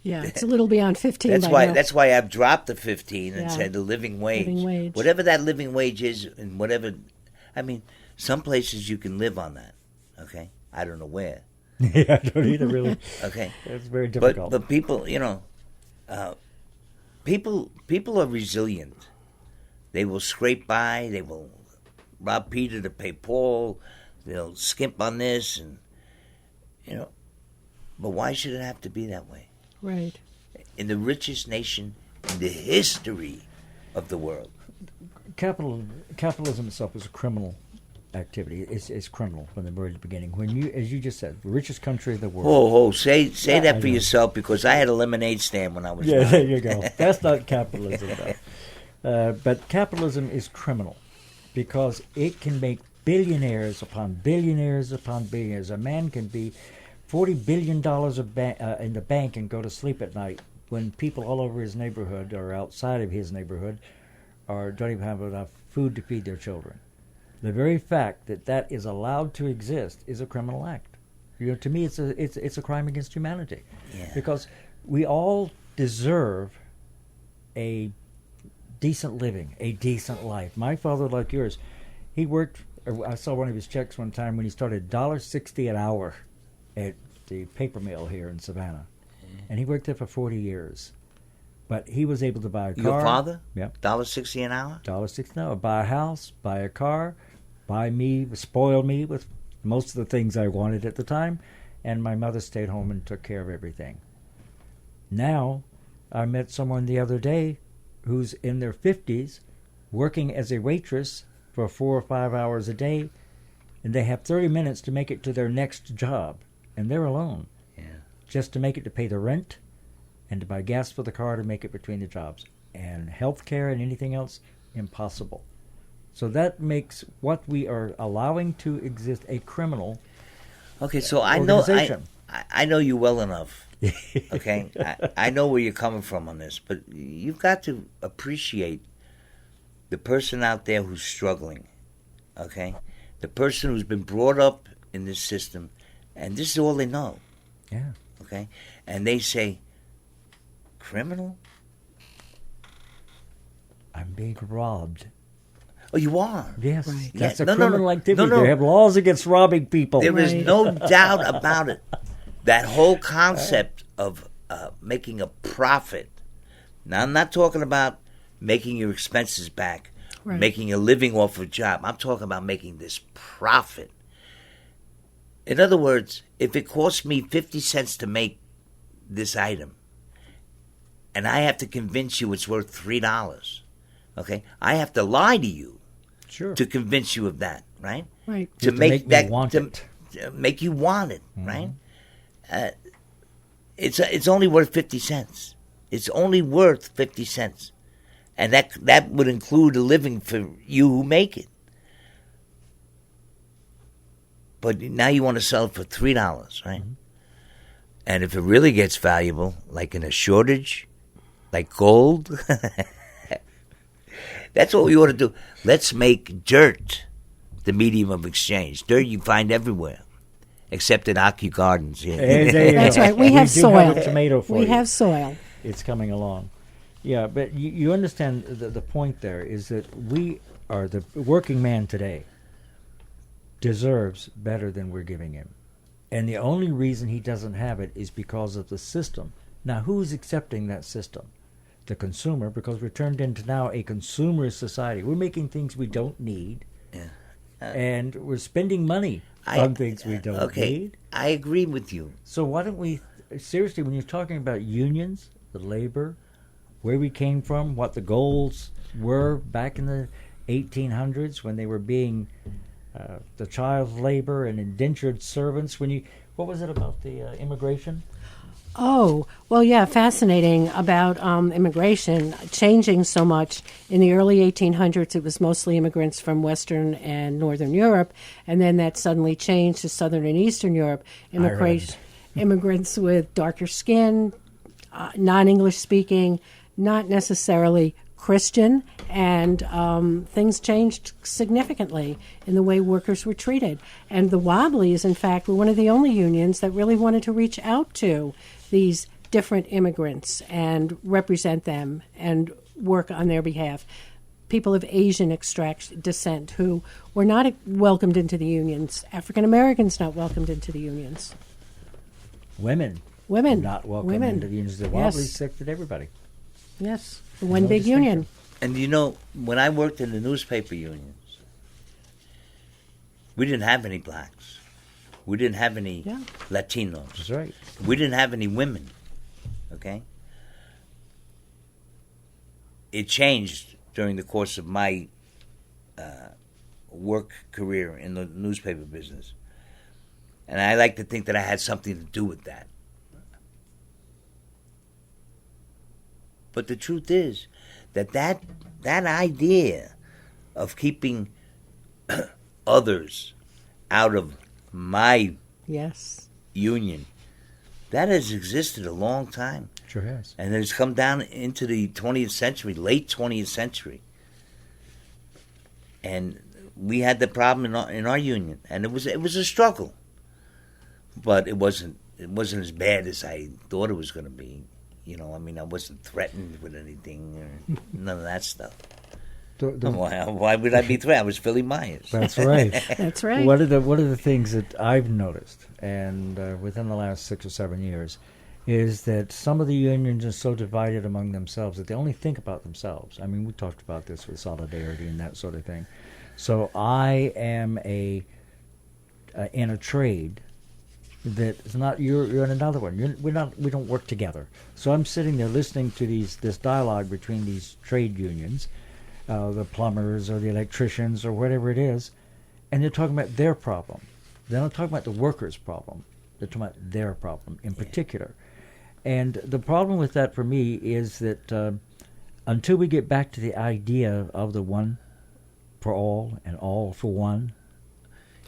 Yeah, it's a little beyond 15 that's by why now. that's why I've dropped the 15 and Yeah. said the living wage. Living wage. Whatever that living wage is, and whatever, I mean, Some places you can live on that. Okay, I don't know where. Yeah, I don't either, really. Okay, It's very difficult. but people, people are resilient. They will scrape by. They will rob Peter to pay Paul. They'll skimp on this, and But why should it have to be that way? Right. In the richest nation in the history of the world. Capitalism itself is a criminal activity. It's criminal from the very beginning. When you, as you just said, the richest country in the world. Say that I for know. yourself, because I had a lemonade stand when I was Yeah, young. there you go. That's not capitalism, though. But capitalism is criminal because it can make billionaires upon billionaires upon billionaires. A man can be $40 billion in the bank and go to sleep at night when people all over his neighborhood or outside of his neighborhood don't even have enough food to feed their children. The very fact that that is allowed to exist is a criminal act. To me, it's a crime against humanity. Yeah. Because we all deserve a decent living, a decent life. My father, like yours, he worked. I saw one of his checks one time when he started $1.60 an hour at the paper mill here in Savannah, and he worked there for 40 years. But he was able to buy a car. Your father? Yep. $1.60 an hour? $1.60 an hour. Buy a house, buy a car, spoil me with most of the things I wanted at the time, and my mother stayed home and took care of everything. Now, I met someone the other day who's in their 50s, working as a waitress for 4 or 5 hours a day, and they have 30 minutes to make it to their next job, and they're alone. Yeah. Just to make it to pay the rent and to buy gas for the car to make it between the jobs. And health care and anything else, impossible. So that makes what we are allowing to exist a criminal Okay, so I know organization. I know you well enough. Okay, I know where you're coming from on this, but you've got to appreciate the person out there who's struggling. Okay, the person who's been brought up in this system, and this is all they know. Yeah. Okay, and they say, criminal? I'm being robbed. Oh, you are. Yes, Right. that's Yeah, a no, no, criminal no. activity. No, no. They have laws against robbing people. There is Right. no doubt about it. That whole concept of making a profit. Now, I'm not talking about making your expenses back, Right. making a living off a job. I'm talking about making this profit. In other words, if it costs me 50 cents to make this item, and I have to convince you it's worth $3, okay, I have to lie to you Sure. to convince you of that, right? Right. To To make make me that want to, it. to make you want it, right? It's only worth 50 cents. It's only worth 50 cents, and that would include a living for you who make it. But now you want to sell it for $3, right? And if it really gets valuable, like in a shortage, like gold, that's what we ought to do. Let's make dirt the medium of exchange. Dirt you find everywhere, except at Aki Gardens. Yeah. Hey, there you That's go. right. We have do soil. Have a tomato for We you. have soil. It's coming along. Yeah, but you understand the point there is that we are the working man today deserves better than we're giving him. And the only reason he doesn't have it is because of the system. Now, who's accepting that system? The consumer, because we're turned into now a consumer society. We're making things we don't need, and we're spending money on things we don't Okay, need. I agree with you. So why don't we, seriously, when you're talking about unions, the labor, where we came from, what the goals were back in the 1800s when they were being the child labor and indentured servants, what was it about the immigration? Oh, well, yeah, fascinating about immigration changing so much. In the early 1800s, it was mostly immigrants from Western and Northern Europe, and then that suddenly changed to Southern and Eastern Europe. Immigrants with darker skin, non-English speaking, not necessarily Christian, and things changed significantly in the way workers were treated. And the Wobblies, in fact, were one of the only unions that really wanted to reach out to these different immigrants and represent them and work on their behalf. people of Asian descent who were not welcomed into the unions. African Americans not welcomed into the unions. Women not welcome Women. into the unions. The Yes. Wobblies accepted everybody. Yes, the one No big distinction. union. And you know, when I worked in the newspaper unions, we didn't have any blacks. We didn't have any Yeah. Latinos. That's right. We didn't have any women. Okay? It changed during the course of my work career in the newspaper business. And I like to think that I had something to do with that. But the truth is that idea of keeping others out of my Yes. union, that has existed a long time. Sure has. And it's come down into the 20th century, late 20th century. And we had the problem in our union, and it was a struggle. But it wasn't as bad as I thought it was going to be. You know, I mean, I wasn't threatened with anything or none of that stuff. Why would I be threatened? I was Philly Myers. That's right. That's right. One of the things that I've noticed, and within the last 6 or 7 years, is that some of the unions are so divided among themselves that they only think about themselves. I mean, we talked about this with solidarity and that sort of thing. So I am in a trade that is not you're in another one. We don't work together. So I'm sitting there listening to this dialogue between these trade unions, the plumbers or the electricians or whatever it is, and they're talking about their problem. They're not talking about the workers' problem. They're talking about their problem in particular. And the problem with that for me is that until we get back to the idea of the one for all and all for one,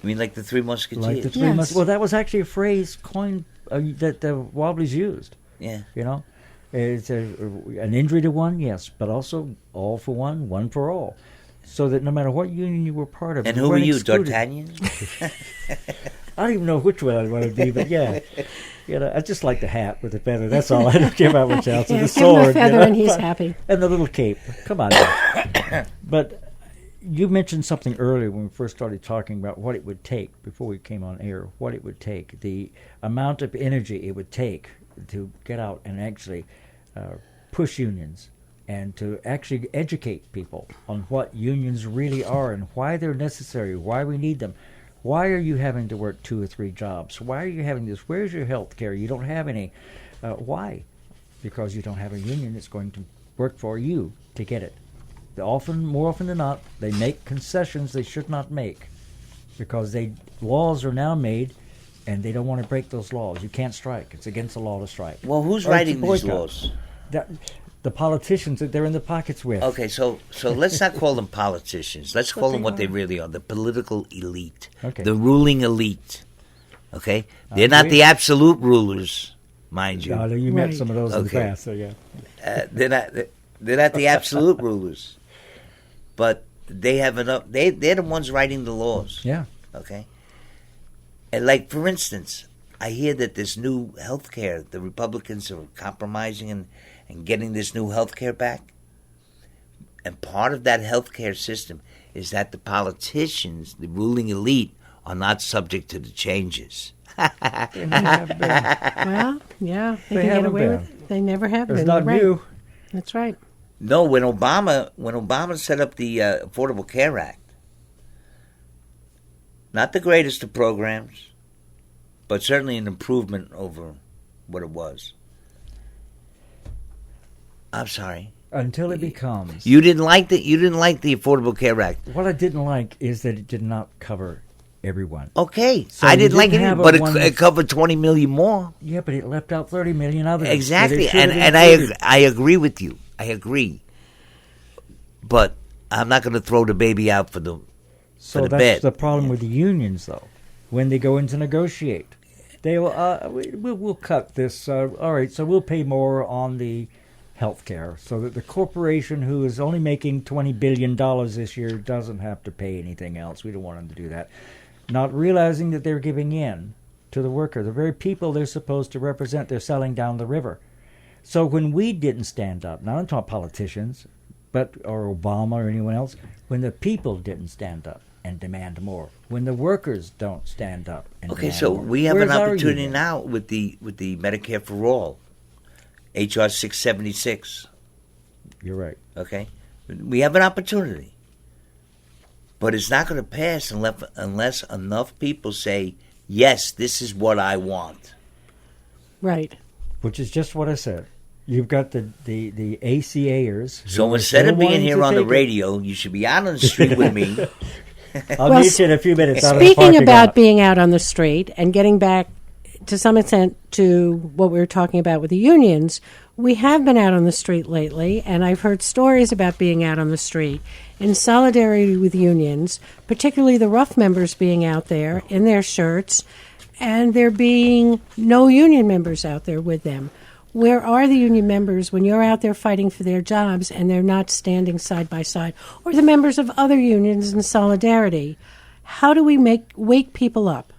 I mean, like the Three Musketeers. like the three Yes. months. Well, that was actually a phrase coined that the Wobblies used. Yeah. You know, it's an injury to one, yes, but also all for one for all. So that no matter what union you were part of, And you who were weren't you, excluded. D'Artagnan? I don't even know which one I want to be, but yeah, you know, I just like the hat with the feather. That's all. I don't care about much else. Yeah, And the give him a sword, feather you know, and he's happy. and the little cape. Come on. Now. But you mentioned something earlier when we first started talking about what it would take before we came on air. What it would take, the amount of energy it would take to get out and actually push unions and to actually educate people on what unions really are and why they're necessary, why we need them. Why are you having to work 2 or 3 jobs? Why are you having this? Where's your health care? You don't have any. Why? Because you don't have a union that's going to work for you to get it. More often than not, they make concessions they should not make because laws are now made and they don't want to break those laws. You can't strike. It's against the law to strike. Well, who's Or writing to these boycott. laws? The politicians that they're in the pockets with. Okay, so let's not call them politicians. Let's call them what they are. really are: the political elite, Okay. the ruling elite. Okay, they're not agree. the absolute rulers, mind you. I know you met Right. some of those in the Okay. past, so yeah. They're not the absolute rulers, but they have enough. They're the ones writing the laws. Yeah. Okay, and like for instance, I hear that this new health care, the Republicans are compromising and getting this new health care back. And part of that health care system is that the politicians, the ruling elite, are not subject to the changes. They never have been. Well, yeah, they They can get haven't away been. with it. They never have It's been. not You're right. new. That's right. No, when Obama set up the Affordable Care Act, not the greatest of programs, but certainly an improvement over what it was. I'm sorry. Until it becomes. You didn't like the Affordable Care Act. What I didn't like is that it did not cover everyone. Okay, So I you didn't like didn't it, have a but one- it covered 20 million more. Yeah, but it left out 30 million others. Exactly, that it should and have included. I agree with you. I agree, but I'm not going to throw the baby out for the So the that's bed. the problem with the unions, though. When they go in to negotiate, they will. We'll cut this. All right, so we'll pay more on the health care, so that the corporation who is only making $20 billion this year doesn't have to pay anything else. We don't want them to do that. Not realizing that they're giving in to the worker, the very people they're supposed to represent. They're selling down the river. So when we didn't stand up, now I'm talking politicians, or Obama or anyone else, when the people didn't stand up and demand more, when the workers don't stand up and Okay, demand so more. we have Where's an our opportunity union? now with the Medicare for All, HR 676. You're right. Okay, we have an opportunity, but it's not going to pass unless enough people say, yes, this is what I want. Right. Which is just what I said. You've got the ACAers. So who are instead still of being wanting here to on the take it. radio, you should be out on the street with me. I'll Well, meet you in a few minutes. out of the Speaking parking about lot. being out on the street and getting back to some extent to what we were talking about with the unions, we have been out on the street lately, and I've heard stories about being out on the street in solidarity with unions, particularly the rough members being out there in their shirts, and there being no union members out there with them. Where are the union members when you're out there fighting for their jobs and they're not standing side by side? Or the members of other unions in solidarity? How do we wake people up?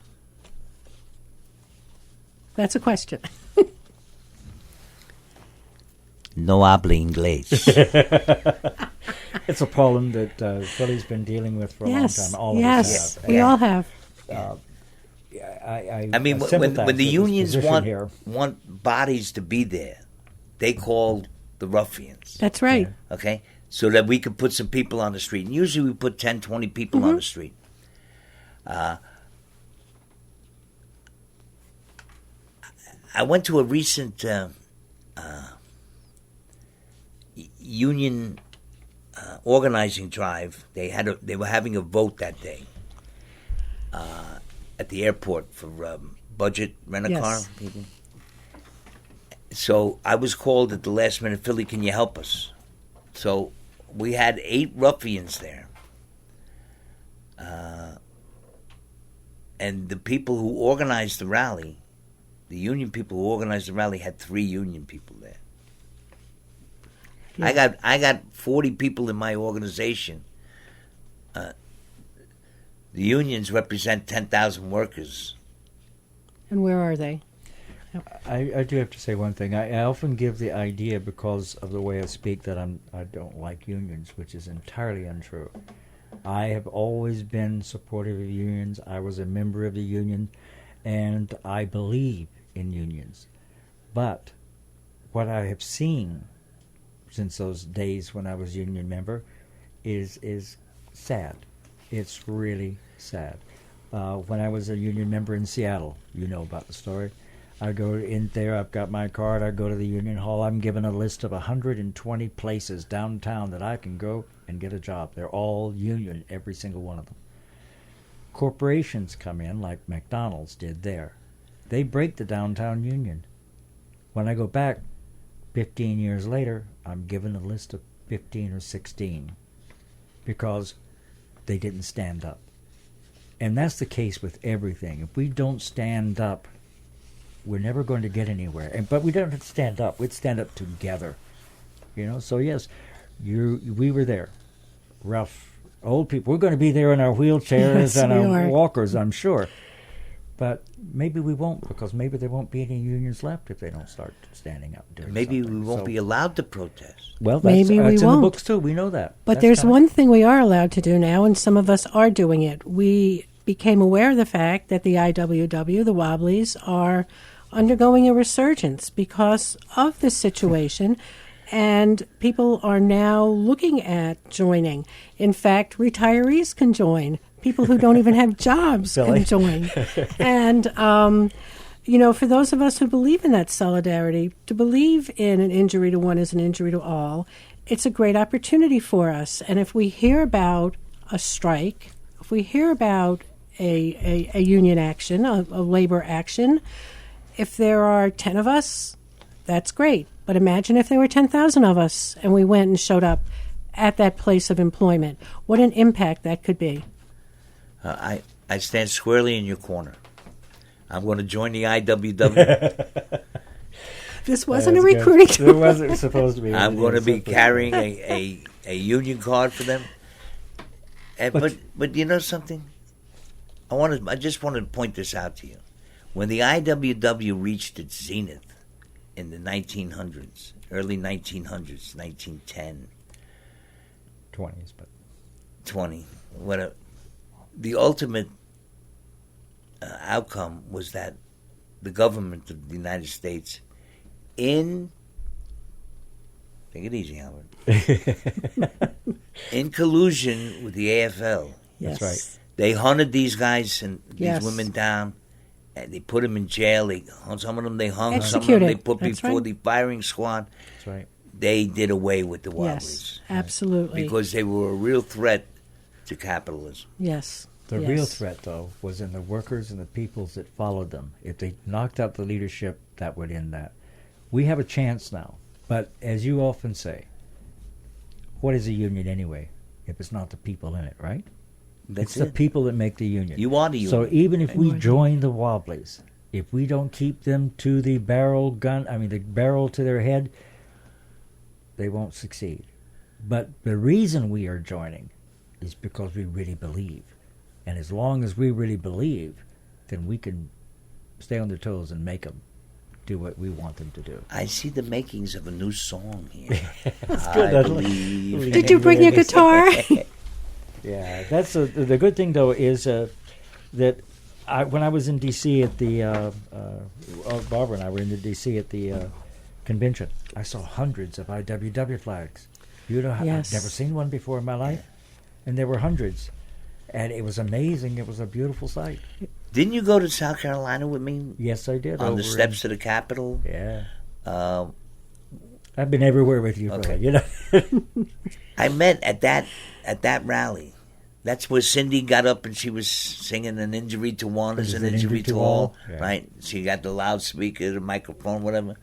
That's a question. No habla inglés. It's a problem that Philly's been dealing with for a long time. All of us yes, have. we all have. I mean, when sympathize the with this unions position here. want bodies to be there, they call the ruffians. That's right. Okay, so that we could put some people on the street. And usually we put 10, 20 people on the street. I went to a recent union organizing drive. They were having a vote that day at the airport for budget rent-a-car Yes. people. So I was called at the last minute, Philly, can you help us? So we had 8 ruffians there. And the people who organized the rally, the union people who organized the rally, had 3 union people there. Yeah. I got 40 people in my organization. The unions represent 10,000 workers. And where are they? I do have to say one thing. I often give the idea, because of the way I speak, that I don't like unions, which is entirely untrue. I have always been supportive of unions. I was a member of the union, and I believe in unions. But what I have seen since those days when I was union member is sad. It's really sad. When I was a union member in Seattle, you know about the story. I go in there, I've got my card, I go to the union hall, I'm given a list of 120 places downtown that I can go and get a job. They're all union, every single one of them. Corporations come in, like McDonald's did there. They break the downtown union. When I go back 15 years later, I'm given a list of 15 or 16 because they didn't stand up. And that's the case with everything. If we don't stand up, we're never going to get anywhere. But we don't have to stand up. We'd stand up together. You know. So yes, we were there. Rough old people. We're going to be there in our wheelchairs Yes, and we our are. walkers, I'm sure. But maybe we won't, because maybe there won't be any unions left if they don't start standing up. Doing Maybe something. we won't So- be allowed to protest. Well, that's, Maybe we that's in won't. the books too. We know that. But That's there's kinda- one thing we are allowed to do now, and some of us are doing it. We became aware of the fact that the IWW, the Wobblies, are undergoing a resurgence because of this situation, and people are now looking at joining. In fact, retirees can join. People who don't even have jobs Silly. can join. And, you know, for those of us who believe in that solidarity, to believe in an injury to one is an injury to all, it's a great opportunity for us. And if we hear about a strike, if we hear about a union action, a labor action, if there are 10 of us, that's great. But imagine if there were 10,000 of us and we went and showed up at that place of employment. What an impact that could be. I stand squarely in your corner. I'm going to join the IWW. This wasn't a That's good. recruiting tool. It wasn't supposed to be. I'm going to be Something. carrying a union card for them. And, but you know something? I just wanted to point this out to you. When the IWW reached its zenith in the 1900s, early 1900s, 1910, 20s, but 20. The ultimate outcome was that the government of the United States, take it easy, Howard, in collusion with the AFL, Yes. That's right. they hunted these guys and Yes. these women down, and they put them in jail. Some of them they hung, some of them Executed. they put That's before right. the firing squad. That's right. They did away with the Yes, Wobblies absolutely. because they were a real threat to capitalism. Yes. The yes. real threat, though, was in the workers and the peoples that followed them. If they knocked out the leadership, that would end that. We have a chance now. But as you often say, what is a union anyway if it's not the people in it, right? That's It's the it. people that make the union. You are the union. So even if we Right. join the Wobblies, if we don't keep them to the barrel to their head, they won't succeed. But the reason we are joining is because we really believe. And as long as we really believe, then we can stay on their toes and make them do what we want them to do. I see the makings of a new song here. That's I believe. Did you bring your guitar? Yeah, that's the good thing though is that when I was in D.C. at the Barbara and I were in D.C. at the convention, I saw hundreds of IWW flags. You know, Yes. I've never seen one before in my life, and there were hundreds, and it was amazing. It was a beautiful sight. Didn't you go to South Carolina with me Yes, I did. on over the steps of the Capitol? Yeah, Uh, I've been everywhere with you. Okay. Brother, you know. I met at that rally. That's where Cindy got up and she was singing "An injury to one is an injury to all." Yeah. Right? She got the loudspeaker, the microphone, whatever.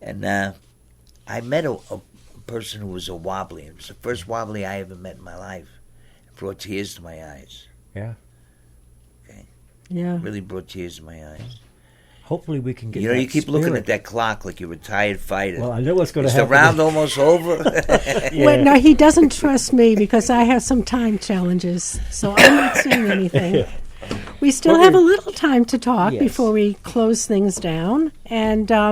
And I met a person who was a wobbly. It was the first wobbly I ever met in my life. It brought tears to my eyes. Yeah. Yeah. Really brought tears to my eyes. Hopefully we can get. You know, that you keep looking spirit. at that clock like you're a retired fighter. Well, I know what's going to Is the happen. round almost over? Yeah. Well, no, he doesn't trust me because I have some time challenges, so I'm not saying anything. We still Okay. have a little time to talk Yes. before we close things down, and I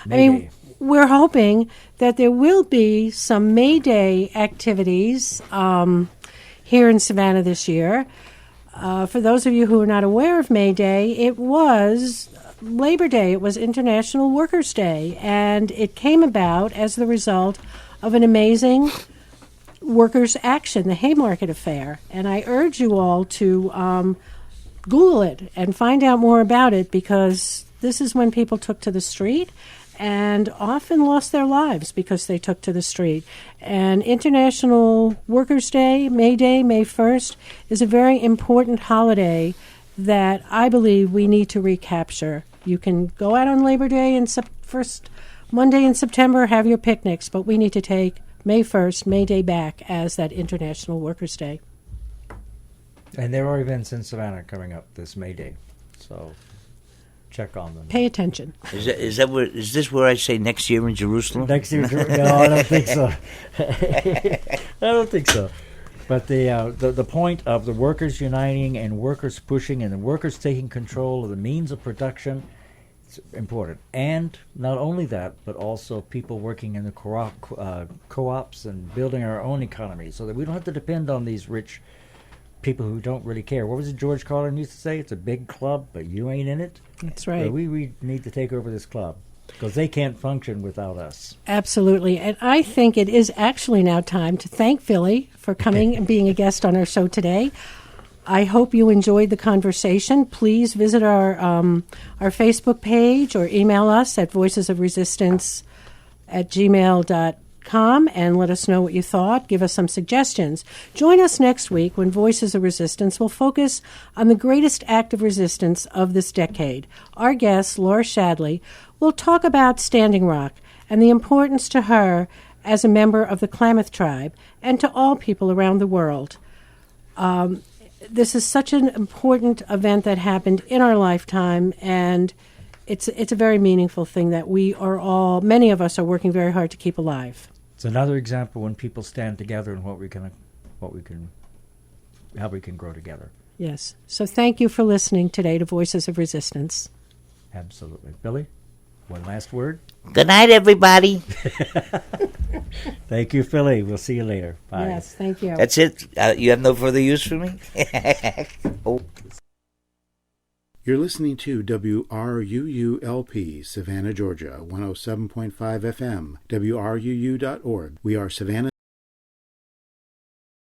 Mayday. mean, we're hoping that there will be some May Day activities here in Savannah this year. For those of you who are not aware of May Day, it was Labor Day. It was International Workers' Day, and it came about as the result of an amazing workers' action, the Haymarket Affair. And I urge you all to Google it and find out more about it, because this is when people took to the street and often lost their lives because they took to the street. And International Workers' Day, May 1st, is a very important holiday that I believe we need to recapture. You can go out on Labor Day and first Monday in September, have your picnics, but we need to take May 1st, May Day back as that International Workers' Day. And there are events in Savannah coming up this May Day, so check on them. Pay attention. Is this where I say next year in Jerusalem? Next year, no, I don't think so. I don't think so. But the point of the workers uniting and workers pushing and the workers taking control of the means of production is important. And not only that, but also people working in the co-ops and building our own economy so that we don't have to depend on these rich people who don't really care. What was it George Carlin used to say? It's a big club, but you ain't in it. That's right. So we need to take over this club because they can't function without us. Absolutely. And I think it is actually now time to thank Philly for coming and being a guest on our show today. I hope you enjoyed the conversation. Please visit our Facebook page or email us at voicesofresistance@gmail.com and let us know what you thought. Give us some suggestions. Join us next week when Voices of Resistance will focus on the greatest act of resistance of this decade. Our guest, Laura Shadley, will talk about Standing Rock and the importance to her as a member of the Klamath tribe and to all people around the world. This is such an important event that happened in our lifetime, and it's a very meaningful thing that many of us are working very hard to keep alive. It's another example when people stand together and how we can grow together. Yes. So thank you for listening today to Voices of Resistance. Absolutely. Billy? One last word. Good night, everybody. Thank you, Philly. We'll see you later. Bye. Yes, thank you. That's it. You have no further use for me? Oh. You're listening to WRUULP, Savannah, Georgia, 107.5 FM, WRUU.org. We are Savannah.